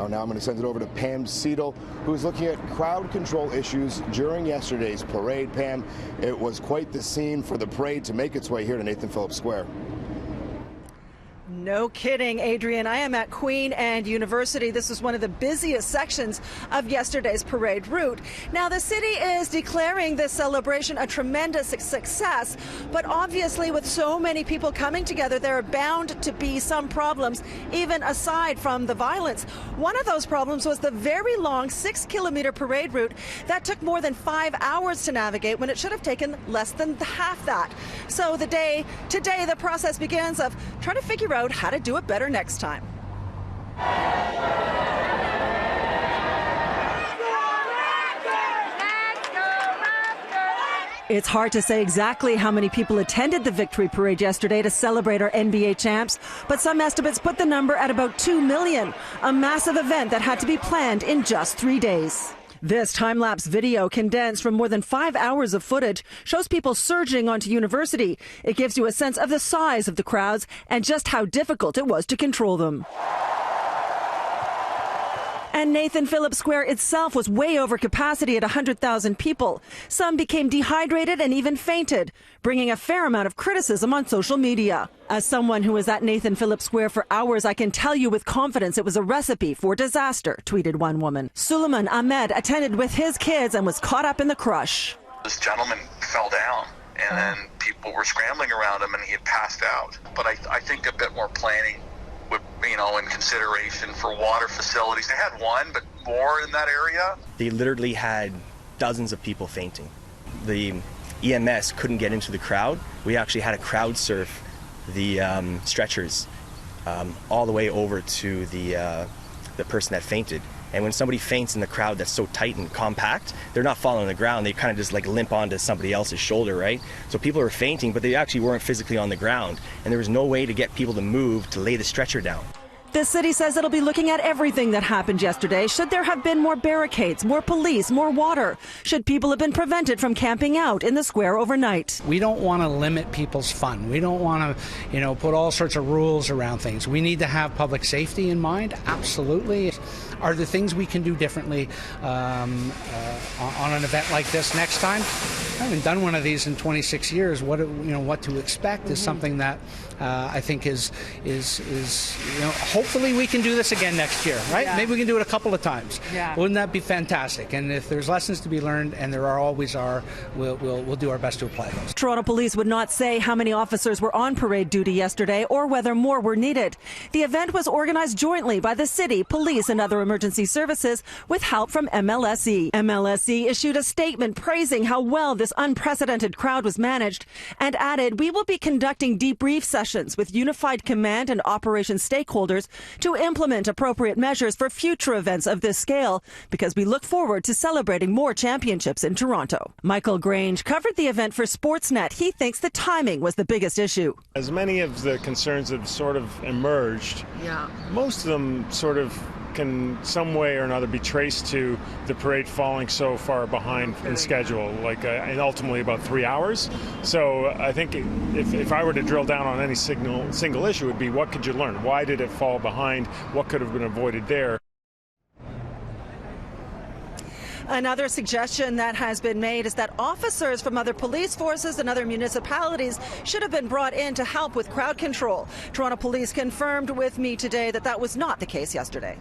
Now I'm going to send it over to Pam Seatle, who's looking at crowd control issues during yesterday's parade. Pam, it was quite the scene for the parade to make its way here to Nathan Phillips Square. No kidding, Adrian. I am at Queen and University. This was one of the busiest sections of yesterday's parade route. Now, the city is declaring this celebration a tremendous success, but obviously with so many people coming together, there are bound to be some problems, even aside from the violence. One of those problems was the very long 6-kilometer parade route that took more than 5 hours to navigate when it should have taken less than half that. So today, the process begins of trying to figure out how to do it better next time. It's hard to say exactly how many people attended the victory parade yesterday to celebrate our NBA champs, but some estimates put the number at about 2 million, a massive event that had to be planned in just 3 days. This time-lapse video, condensed from more than 5 hours of footage, shows people surging onto University. It gives you a sense of the size of the crowds and just how difficult it was to control them. And Nathan Phillips Square itself was way over capacity at 100,000 people. Some became dehydrated and even fainted, bringing a fair amount of criticism on social media. As someone who was at Nathan Phillips Square for hours, I can tell you with confidence it was a recipe for disaster, tweeted one woman. Suleiman Ahmed attended with his kids and was caught up in the crush. This gentleman fell down, and then people were scrambling around him, and he had passed out. But I think a bit more planning would, in consideration for water facilities. They had one, but more in that area. They literally had dozens of people fainting. The EMS couldn't get into the crowd. We actually had to crowd surf the stretchers all the way over to the person that fainted. And when somebody faints in the crowd that's so tight and compact, they're not falling on the ground. They kind of just like limp onto somebody else's shoulder, right? So people were fainting, but they actually weren't physically on the ground. And there was no way to get people to move to lay the stretcher down. The city says it'll be looking at everything that happened yesterday. Should there have been more barricades, more police, more water? Should people have been prevented from camping out in the square overnight? We don't want to limit people's fun. We don't want to, put all sorts of rules around things. We need to have public safety in mind, absolutely. Are there things we can do differently on an event like this next time? I haven't done one of these in 26 years. What to expect is something that I think is hopefully we can do this again next year, right? Yeah. Maybe we can do it a couple of times. Yeah. Wouldn't that be fantastic? And if there's lessons to be learned, and there always are, we'll do our best to apply those. Toronto Police would not say how many officers were on parade duty yesterday or whether more were needed. The event was organized jointly by the city, police, and other emergency services with help from MLSE. MLSE issued a statement praising how well this unprecedented crowd was managed and added, "We will be conducting debrief sessions with unified command and operations stakeholders to implement appropriate measures for future events of this scale because we look forward to celebrating more championships in Toronto." Michael Grange covered the event for Sportsnet. He thinks the timing was the biggest issue. As many of the concerns have sort of emerged, most of them sort of can some way or another be traced to the parade falling so far behind in schedule, and ultimately about 3 hours. So I think if I were to drill down on any single issue, it would be what could you learn? Why did it fall behind? What could have been avoided there? Another suggestion that has been made is that officers from other police forces and other municipalities should have been brought in to help with crowd control. Toronto Police confirmed with me today that that was not the case yesterday.